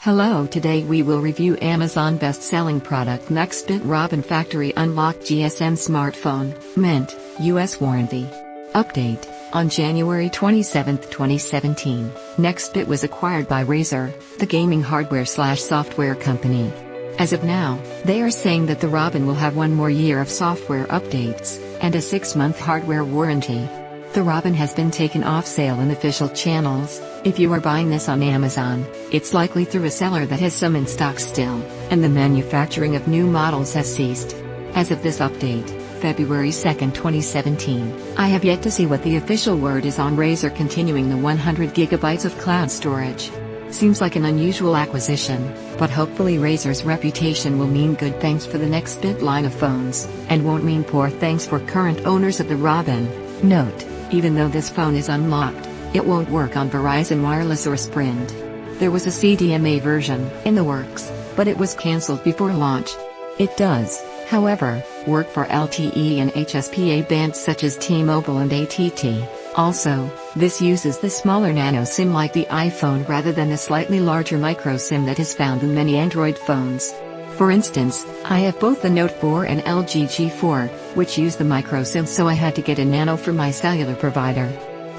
Hello, today we will review Amazon best-selling product Nextbit Robin Factory Unlocked GSM Smartphone, Mint, US Warranty. Update: on January 27, 2017, Nextbit was acquired by Razer, the gaming hardware/software company. As of now, they are saying that the Robin will have 1 more year of software updates, and a 6-month hardware warranty. The Robin has been taken off sale in official channels. If you are buying this on Amazon, it's likely through a seller that has some in stock still, and the manufacturing of new models has ceased. As of this update, February 2, 2017, I have yet to see what the official word is on Razer continuing the 100 GB of cloud storage. Seems like an unusual acquisition, but hopefully Razer's reputation will mean good things for the Nextbit line of phones, and won't mean poor things for current owners of the Robin. Note: even though this phone is unlocked, it won't work on Verizon Wireless or Sprint. There was a CDMA version in the works, but it was cancelled before launch. It does, however, work for LTE and HSPA bands such as T-Mobile and AT&T. Also, this uses the smaller nano SIM like the iPhone rather than the slightly larger micro SIM that is found in many Android phones. For instance, I have both the Note 4 and LG G4, which use the micro SIM, so I had to get a nano from my cellular provider.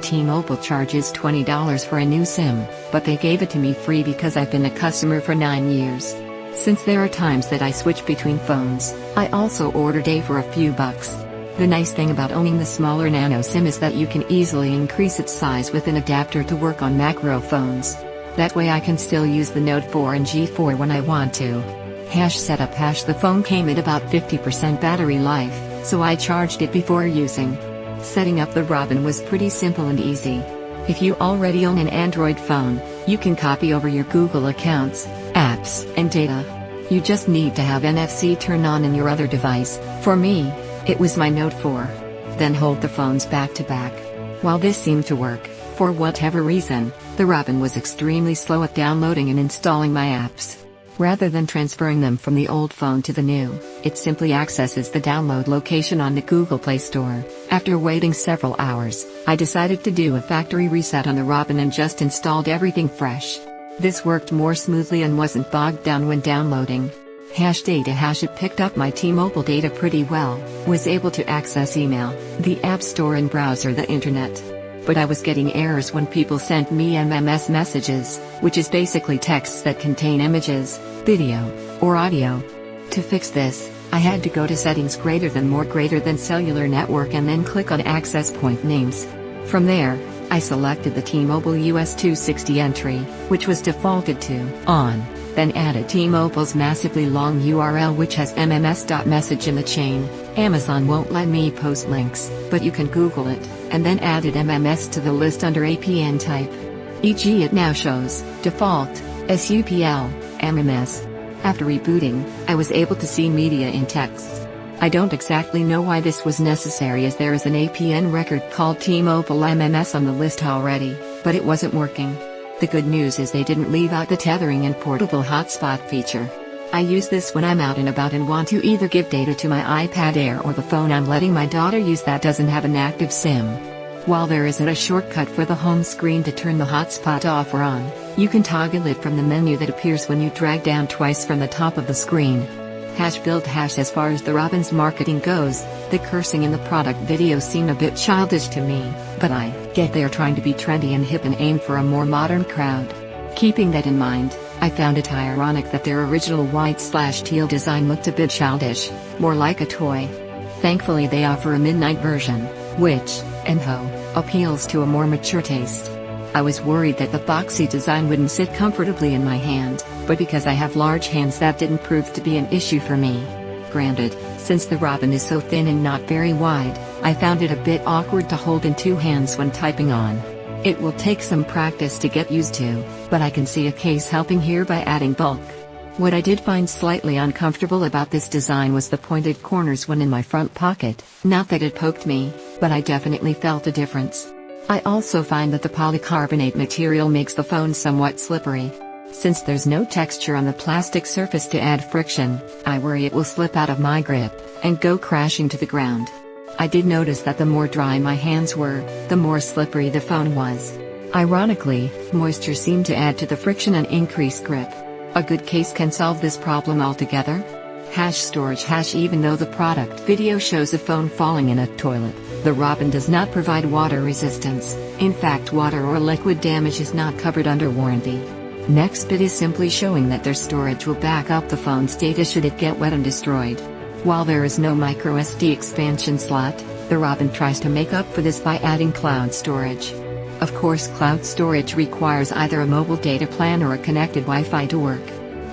T-Mobile charges $20 for a new SIM, but they gave it to me free because I've been a customer for 9 years. Since there are times that I switch between phones, I also ordered a for a few bucks. The nice thing about owning the smaller nano SIM is that you can easily increase its size with an adapter to work on macro phones. That way I can still use the Note 4 and G4 when I want to. Setup: the phone came at about 50% battery life, so I charged it before using. Setting up the Robin was pretty simple and easy. If you already own an Android phone, you can copy over your Google accounts, apps, and data. You just need to have NFC turn on in your other device. For me, it was my Note 4. Then hold the phones back to back. While this seemed to work, for whatever reason, the Robin was extremely slow at downloading and installing my apps. Rather than transferring them from the old phone to the new, it simply accesses the download location on the Google Play Store. After waiting several hours, I decided to do a factory reset on the Robin and just installed everything fresh. This worked more smoothly and wasn't bogged down when downloading. Data: it picked up my T-Mobile data pretty well, was able to access email, the App Store and browser the internet. But I was getting errors when people sent me MMS messages, which is basically texts that contain images, video, or audio. To fix this, I had to go to Settings more greater than Cellular Network and then click on Access Point Names. From there, I selected the T-Mobile US 260 entry, which was defaulted to on, then added T-Mobile's massively long URL which has mms.message in the chain. Amazon won't let me post links, but you can Google it, and then added MMS to the list under APN type. E.g. it now shows, default, SUPL, MMS. After rebooting, I was able to see media in text. I don't exactly know why this was necessary as there is an APN record called T-Mobile MMS on the list already, but it wasn't working. The good news is they didn't leave out the tethering and portable hotspot feature. I use this when I'm out and about and want to either give data to my iPad Air or the phone I'm letting my daughter use that doesn't have an active SIM. While there isn't a shortcut for the home screen to turn the hotspot off or on, you can toggle it from the menu that appears when you drag down twice from the top of the screen. Build As far as the Robin's marketing goes, the cursing in the product video seemed a bit childish to me, but I get they're trying to be trendy and hip and aim for a more modern crowd. Keeping that in mind, I found it ironic that their original white/teal design looked a bit childish, more like a toy. Thankfully they offer a midnight version, which, appeals to a more mature taste. I was worried that the boxy design wouldn't sit comfortably in my hand, but because I have large hands that didn't prove to be an issue for me. Granted, since the Robin is so thin and not very wide, I found it a bit awkward to hold in 2 hands when typing on. It will take some practice to get used to, but I can see a case helping here by adding bulk. What I did find slightly uncomfortable about this design was the pointed corners when in my front pocket. Not that it poked me, but I definitely felt a difference. I also find that the polycarbonate material makes the phone somewhat slippery. Since there's no texture on the plastic surface to add friction, I worry it will slip out of my grip and go crashing to the ground. I did notice that the more dry my hands were, the more slippery the phone was. Ironically, moisture seemed to add to the friction and increase grip. A good case can solve this problem altogether. Storage. Even though the product video shows a phone falling in a toilet, the Robin does not provide water resistance. In fact, water or liquid damage is not covered under warranty. Nextbit is simply showing that their storage will back up the phone's data should it get wet and destroyed. While there is no microSD expansion slot, the Robin tries to make up for this by adding cloud storage. Of course, cloud storage requires either a mobile data plan or a connected Wi-Fi to work.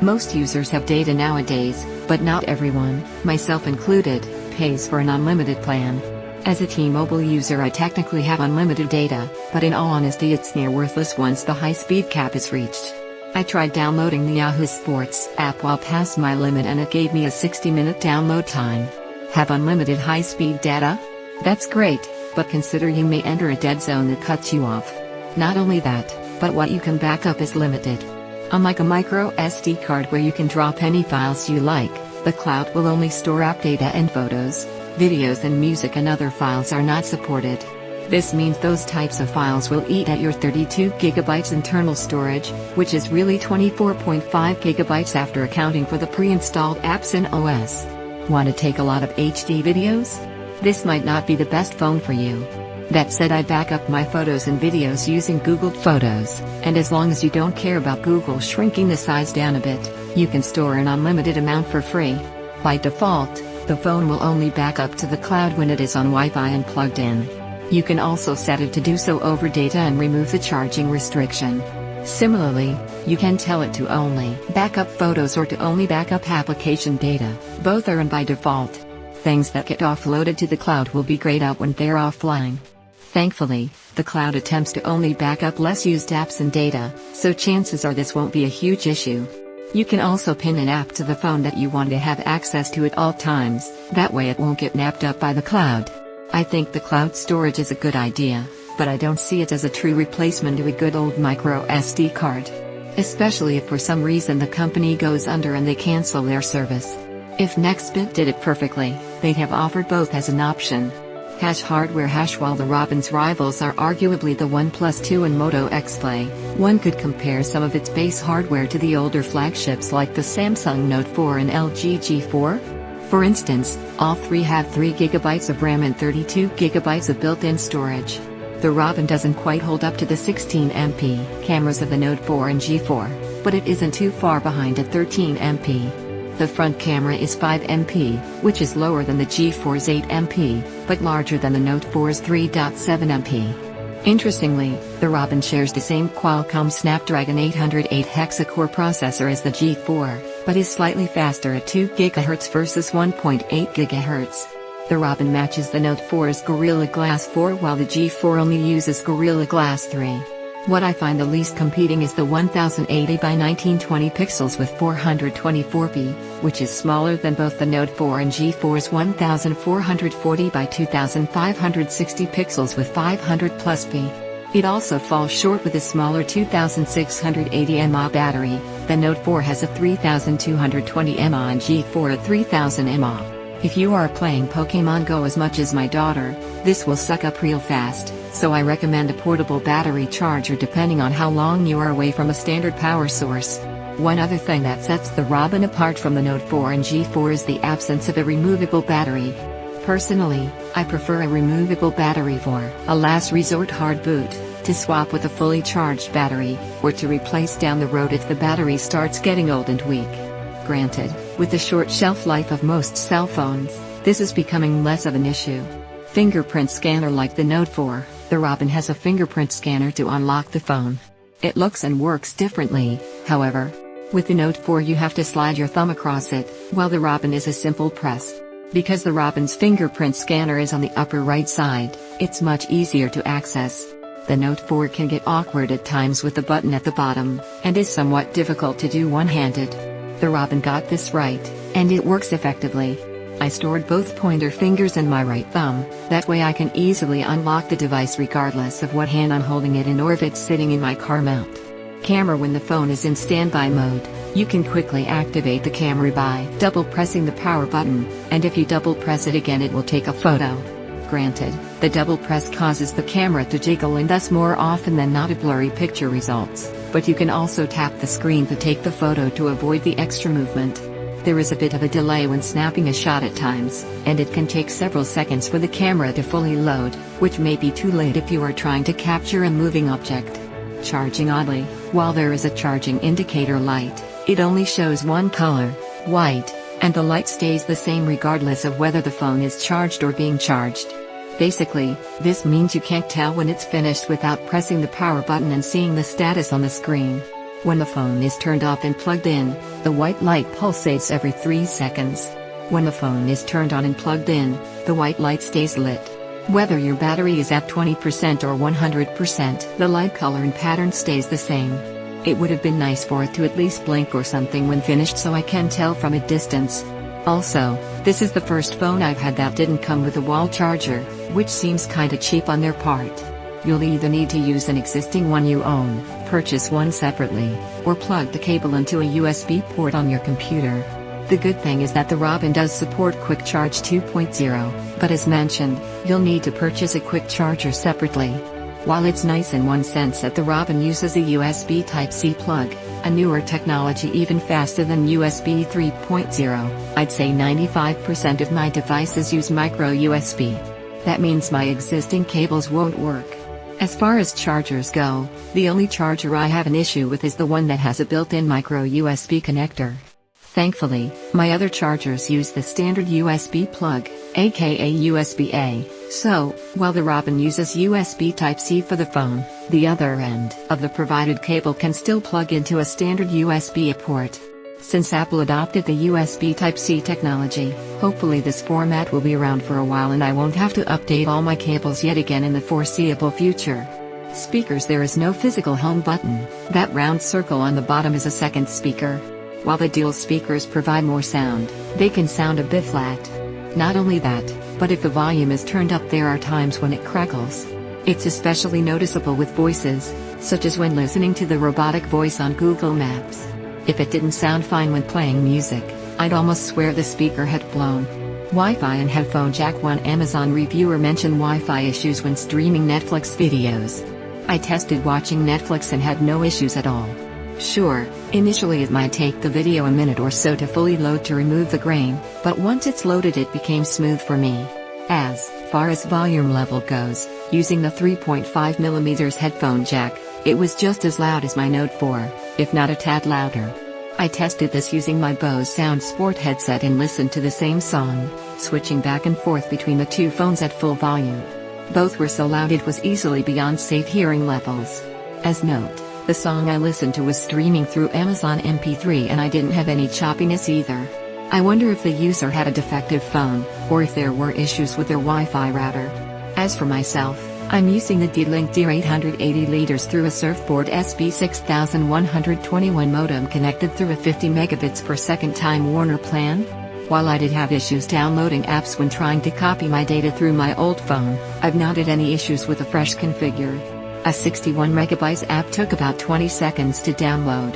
Most users have data nowadays, but not everyone, myself included, pays for an unlimited plan. As a T-Mobile user, I technically have unlimited data, but in all honesty it's near worthless once the high-speed cap is reached. I tried downloading the Yahoo Sports app while past my limit and it gave me a 60-minute download time. Have unlimited high-speed data? That's great, but consider you may enter a dead zone that cuts you off. Not only that, but what you can back up is limited. Unlike a micro SD card where you can drop any files you like, the cloud will only store app data and photos, videos and music, and other files are not supported. This means those types of files will eat at your 32 GB internal storage, which is really 24.5 GB after accounting for the pre-installed apps in OS. Want to take a lot of HD videos? This might not be the best phone for you. That said, I back up my photos and videos using Google Photos, and as long as you don't care about Google shrinking the size down a bit, you can store an unlimited amount for free. By default, the phone will only back up to the cloud when it is on Wi-Fi and plugged in. You can also set it to do so over data and remove the charging restriction. Similarly, you can tell it to only back up photos or to only back up application data. Both are on by default. Things that get offloaded to the cloud will be grayed out when they're offline. Thankfully, the cloud attempts to only back up less used apps and data, so chances are this won't be a huge issue. You can also pin an app to the phone that you want to have access to at all times, that way it won't get napped up by the cloud. I think the cloud storage is a good idea, but I don't see it as a true replacement to a good old micro SD card. Especially if for some reason the company goes under and they cancel their service. If Nextbit did it perfectly, they'd have offered both as an option. Hardware. While the Robin's rivals are arguably the OnePlus 2 and Moto X Play, one could compare some of its base hardware to the older flagships like the Samsung Note 4 and LG G4. For instance, all three have 3 GB of RAM and 32 GB of built-in storage. The Robin doesn't quite hold up to the 16MP cameras of the Note 4 and G4, but it isn't too far behind at 13MP. The front camera is 5MP, which is lower than the G4's 8MP, but larger than the Note 4's 3.7MP. Interestingly, the Robin shares the same Qualcomm Snapdragon 808 hexa-core processor as the G4, but is slightly faster at 2 GHz versus 1.8 GHz. The Robin matches the Note 4's Gorilla Glass 4 while the G4 only uses Gorilla Glass 3. What I find the least competing is the 1080 by 1920 pixels with 424p, which is smaller than both the Note 4 and G4's 1440 by 2560 pixels with 500 plus p. It also falls short with a smaller 2680 mAh battery. The Note 4 has a 3220 mAh and G4 a 3000 mAh. If you are playing Pokemon Go as much as my daughter, this will suck up real fast, so I recommend a portable battery charger depending on how long you are away from a standard power source. One other thing that sets the Robin apart from the Note 4 and G4 is the absence of a removable battery. Personally, I prefer a removable battery for a last resort hard boot, to swap with a fully charged battery, or to replace down the road if the battery starts getting old and weak. Granted, with the short shelf life of most cell phones, this is becoming less of an issue. Fingerprint scanner. Like the Note 4, the Robin has a fingerprint scanner to unlock the phone. It looks and works differently, however. With the Note 4 you have to slide your thumb across it, while the Robin is a simple press. Because the Robin's fingerprint scanner is on the upper right side, it's much easier to access. The Note 4 can get awkward at times with the button at the bottom, and is somewhat difficult to do one-handed. The Robin got this right, and it works effectively. I stored both pointer fingers and my right thumb, that way I can easily unlock the device regardless of what hand I'm holding it in or if it's sitting in my car mount. Camera. When the phone is in standby mode, you can quickly activate the camera by double pressing the power button, and if you double press it again it will take a photo. Granted, the double press causes the camera to jiggle and thus more often than not a blurry picture results. but you can also tap the screen to take the photo to avoid the extra movement. There is a bit of a delay when snapping a shot at times, and it can take several seconds for the camera to fully load, which may be too late if you are trying to capture a moving object. Charging oddly, while there is a charging indicator light, it only shows one color, white, and the light stays the same regardless of whether the phone is charged or being charged. Basically, this means you can't tell when it's finished without pressing the power button and seeing the status on the screen. When the phone is turned off and plugged in, the white light pulsates every 3 seconds. When the phone is turned on and plugged in, the white light stays lit. Whether your battery is at 20% or 100%, the light color and pattern stays the same. It would have been nice for it to at least blink or something when finished so I can tell from a distance. Also, this is the first phone I've had that didn't come with a wall charger, which seems kinda cheap on their part. You'll either need to use an existing one you own, purchase one separately, or plug the cable into a USB port on your computer. The good thing is that the Robin does support Quick Charge 2.0, but as mentioned, you'll need to purchase a quick charger separately. While it's nice in one sense that the Robin uses a USB Type-C plug, a newer technology even faster than USB 3.0, I'd say 95% of my devices use micro USB. That means my existing cables won't work. As far as chargers go, the only charger I have an issue with is the one that has a built-in micro USB connector. Thankfully, my other chargers use the standard USB plug, aka USB-A, so, while the Robin uses USB Type-C for the phone, the other end of the provided cable can still plug into a standard USB-A port. Since Apple adopted the USB Type-C technology, hopefully this format will be around for a while and I won't have to update all my cables yet again in the foreseeable future. Speakers: there is no physical home button. That round circle on the bottom is a second speaker. While the dual speakers provide more sound, they can sound a bit flat. Not only that, but if the volume is turned up there are times when it crackles. It's especially noticeable with voices, such as when listening to the robotic voice on Google Maps. If it didn't sound fine when playing music, I'd almost swear the speaker had blown. Wi-Fi and headphone jack. One Amazon reviewer mentioned Wi-Fi issues when streaming Netflix videos. I tested watching Netflix and had no issues at all. Sure, initially it might take the video a minute or so to fully load to remove the grain, but once it's loaded it became smooth for me. As far as volume level goes, using the 3.5mm headphone jack, it was just as loud as my Note 4, if not a tad louder. I tested this using my Bose Sound Sport headset and listened to the same song, switching back and forth between the two phones at full volume. Both were so loud it was easily beyond safe hearing levels. As note, the song I listened to was streaming through Amazon MP3 and I didn't have any choppiness either. I wonder if the user had a defective phone, or if there were issues with their Wi-Fi router. As for myself, I'm using the D-Link DR880 liters through a Surfboard SB6121 modem connected through a 50 megabits per second Time Warner plan. While I did have issues downloading apps when trying to copy my data through my old phone, I've not had any issues with a fresh configure. A 61 megabytes app took about 20 seconds to download.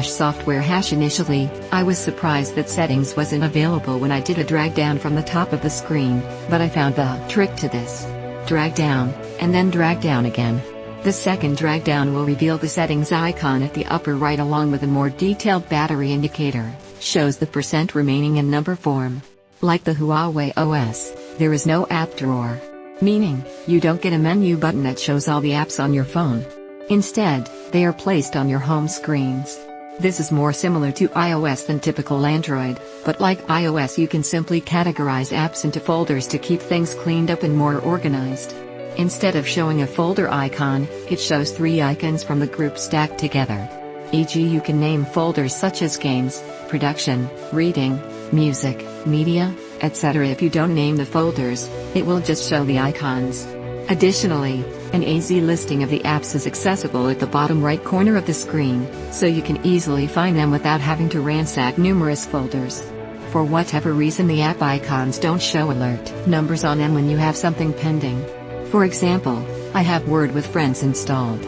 Software initially, I was surprised that settings wasn't available when I did a drag down from the top of the screen, but I found the trick to this. Drag down, and then drag down again. The second drag down will reveal the settings icon at the upper right along with a more detailed battery indicator, shows the percent remaining in number form. Like the Huawei OS, there is no app drawer. Meaning, you don't get a menu button that shows all the apps on your phone. Instead, they are placed on your home screens. This is more similar to iOS than typical Android, but like iOS you can simply categorize apps into folders to keep things cleaned up and more organized. Instead of showing a folder icon, it shows 3 icons from the group stacked together. E.g., you can name folders such as games, production, reading, music, media, etc. If you don't name the folders, it will just show the icons. Additionally, an AZ listing of the apps is accessible at the bottom right corner of the screen, so you can easily find them without having to ransack numerous folders. For whatever reason the app icons don't show alert numbers on them when you have something pending. For example, I have Word with Friends installed.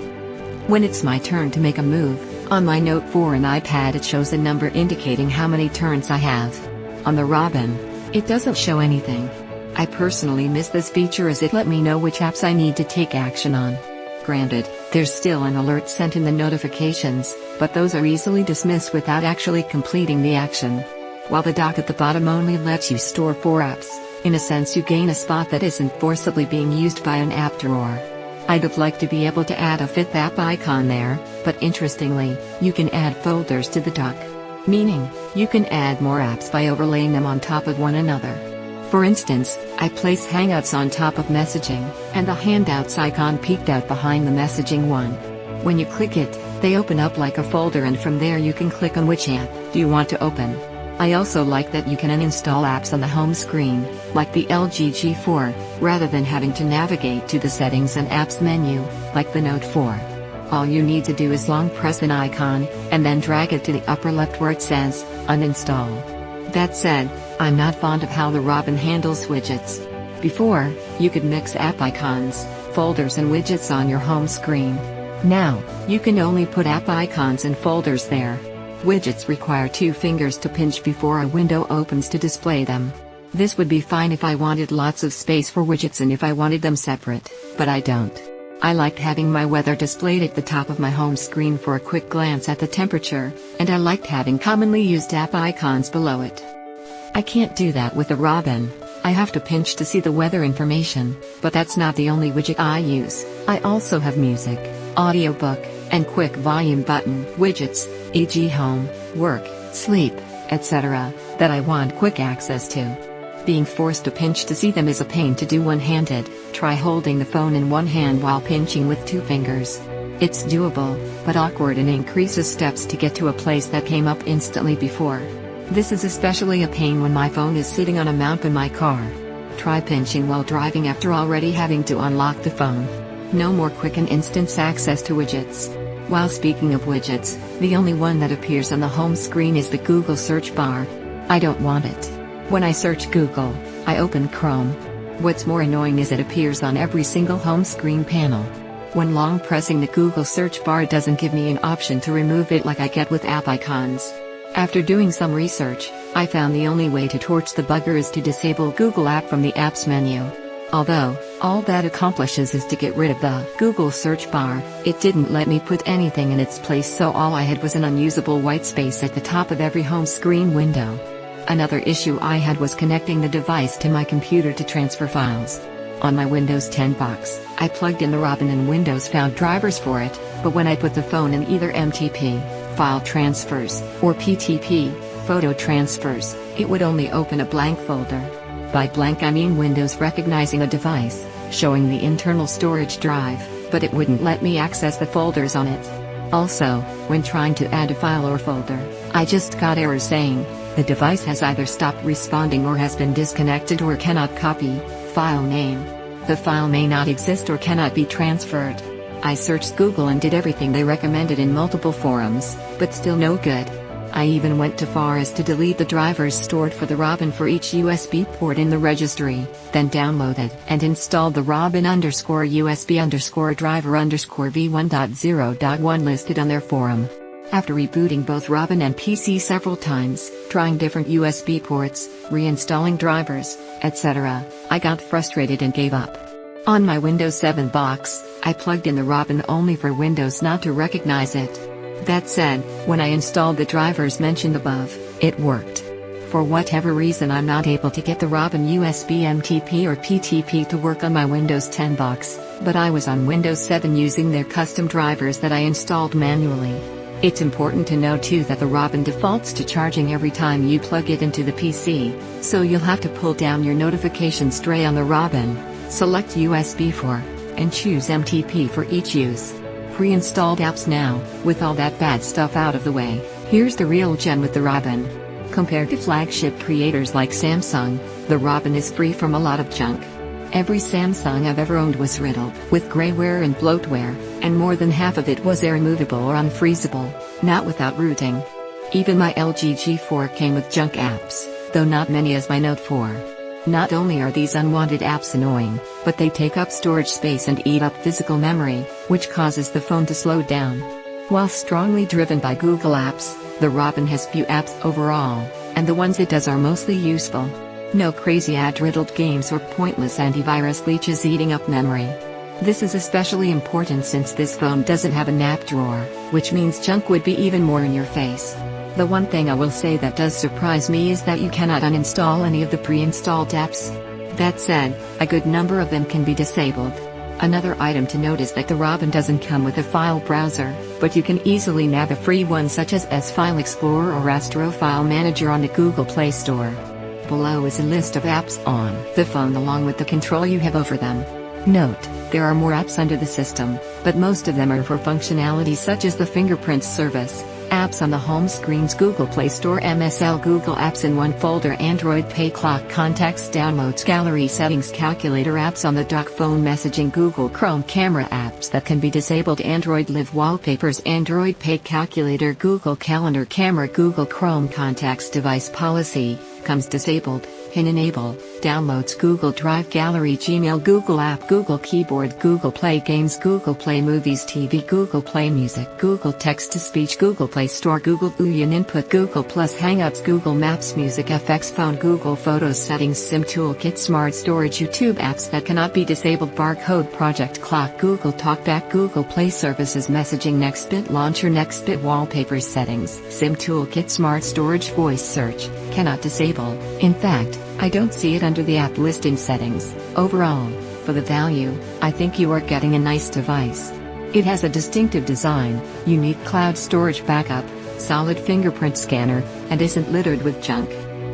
When it's my turn to make a move, on my Note 4 and iPad it shows a number indicating how many turns I have. On the Robin, it doesn't show anything. I personally miss this feature as it let me know which apps I need to take action on. Granted, There's still an alert sent in the notifications, but those are easily dismissed without actually completing the action. While the dock at the bottom only lets you store 4 apps, in a sense you gain a spot that isn't forcibly being used by an app drawer. I'd have liked to be able to add a 5th app icon there, but interestingly, you can add folders to the dock. Meaning, you can add more apps by overlaying them on top of one another. For instance, I place Hangouts on top of messaging, and the handouts icon peeked out behind the messaging one. When you click it, they open up like a folder, and from there you can click on which app do you want to open. I also like that you can uninstall apps on the home screen, like the LG G4, rather than having to navigate to the Settings and Apps menu, like the Note 4. All you need to do is long press an icon, and then drag it to the upper left where it says, Uninstall. That said, I'm not fond of how the Robin handles widgets. Before, you could mix app icons, folders and widgets on your home screen. Now, you can only put app icons and folders there. Widgets require 2 fingers to pinch before a window opens to display them. This would be fine if I wanted lots of space for widgets and if I wanted them separate, but I don't. I liked having my weather displayed at the top of my home screen for a quick glance at the temperature, and I liked having commonly used app icons below it. I can't do that with the Robin. I have to pinch to see the weather information, but that's not the only widget I use. I also have music, audiobook, and quick volume button widgets, e.g. home, work, sleep, etc., that I want quick access to. Being forced to pinch to see them is a pain to do one-handed. Try holding the phone in one hand while pinching with 2 fingers. It's doable, but awkward and increases steps to get to a place that came up instantly before. This is especially a pain when my phone is sitting on a mount in my car. Try pinching while driving after already having to unlock the phone. No more quick and instant access to widgets. While speaking of widgets, the only one that appears on the home screen is the Google search bar. I don't want it. When I search Google, I open Chrome. What's more annoying is it appears on every single home screen panel. When long pressing the Google search bar doesn't give me an option to remove it like I get with app icons. After doing some research, I found the only way to torch the bugger is to disable Google app from the apps menu. Although, all that accomplishes is to get rid of the Google search bar, it didn't let me put anything in its place, so all I had was an unusable white space at the top of every home screen window. Another issue I had was connecting the device to my computer to transfer files. On my Windows 10 box, I plugged in the Robin and Windows found drivers for it, but when I put the phone in either MTP, file transfers, or PTP, photo transfers, it would only open a blank folder. By blank I mean Windows recognizing a device, showing the internal storage drive, but it wouldn't let me access the folders on it. Also, when trying to add a file or folder, I just got errors saying, the device has either stopped responding or has been disconnected or cannot copy, file name. The file may not exist or cannot be transferred. I searched Google and did everything they recommended in multiple forums, but still no good. I even went too far as to delete the drivers stored for the Robin for each USB port in the registry, then downloaded and installed the Robin_USB_driver_v1.0.1 listed on their forum. After rebooting both Robin and PC several times, trying different USB ports, reinstalling drivers, etc., I got frustrated and gave up. On my Windows 7 box, I plugged in the Robin only for Windows not to recognize it. That said, when I installed the drivers mentioned above, it worked. For whatever reason I'm not able to get the Robin USB MTP or PTP to work on my Windows 10 box, but I was on Windows 7 using their custom drivers that I installed manually. It's important to know too that the Robin defaults to charging every time you plug it into the PC, so you'll have to pull down your notifications tray on the Robin, select USB for, and choose MTP for each use. Pre-installed apps now. With all that bad stuff out of the way, here's the real gem with the Robin. Compared to flagship creators like Samsung, the Robin is free from a lot of junk. Every Samsung I've ever owned was riddled with grayware and bloatware, and more than half of it was irremovable or unfreezable, not without rooting. Even my LG G4 came with junk apps, though not many as my Note 4. Not only are these unwanted apps annoying, but they take up storage space and eat up physical memory, which causes the phone to slow down. While strongly driven by Google Apps, the Robin has few apps overall, and the ones it does are mostly useful. No crazy ad-riddled games or pointless antivirus leeches eating up memory. This is especially important since this phone doesn't have an app drawer, which means junk would be even more in your face. The one thing I will say that does surprise me is that you cannot uninstall any of the pre-installed apps. That said, a good number of them can be disabled. Another item to note is that the Robin doesn't come with a file browser, but you can easily nab a free one such as S-File Explorer or Astro File Manager on the Google Play Store. Below is a list of apps on the phone along with the control you have over them. Note, there are more apps under the system, but most of them are for functionality such as the Fingerprint service, apps on the home screen's Google Play Store, MSL Google Apps in one folder, Android Pay, Clock, Contacts, Downloads, Gallery, Settings, Calculator, apps on the dock, Phone Messaging, Google Chrome, Camera, apps that can be disabled, Android Live, Wallpapers, Android Pay, Calculator, Google Calendar, Camera, Google Chrome, Contacts, Device Policy, comes disabled, Pin Enable, Downloads, Google Drive, Gallery, Gmail, Google App, Google Keyboard, Google Play Games, Google Play Movies, TV, Google Play Music, Google Text-to-Speech, Google Play Store, Google Boolean Input, Google Plus Hangouts, Google Maps, Music FX, Phone, Google Photos, Settings, SIM Toolkit, Smart Storage, YouTube, apps that cannot be disabled, Barcode, Project Clock, Google Talkback, Google Play Services, Messaging, Nextbit Launcher, Nextbit Wallpapers, Settings, SIM Toolkit, Smart Storage, Voice Search, cannot disable. In fact, I don't see it under the app listing settings. Overall, for the value, I think you are getting a nice device. It has a distinctive design, unique cloud storage backup, solid fingerprint scanner, and isn't littered with junk.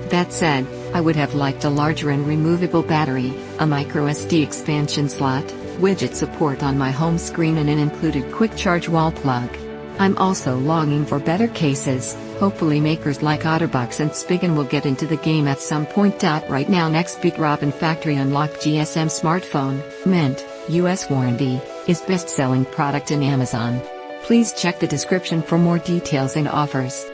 That said, I would have liked a larger and removable battery, a microSD expansion slot, widget support on my home screen, and an included quick charge wall plug. I'm also longing for better cases. Hopefully makers like Otterbox and Spigen will get into the game at some point. Right now, Nextbit Robin Factory Unlocked GSM Smartphone, Mint, US warranty, is best-selling product in Amazon. Please check the description for more details and offers.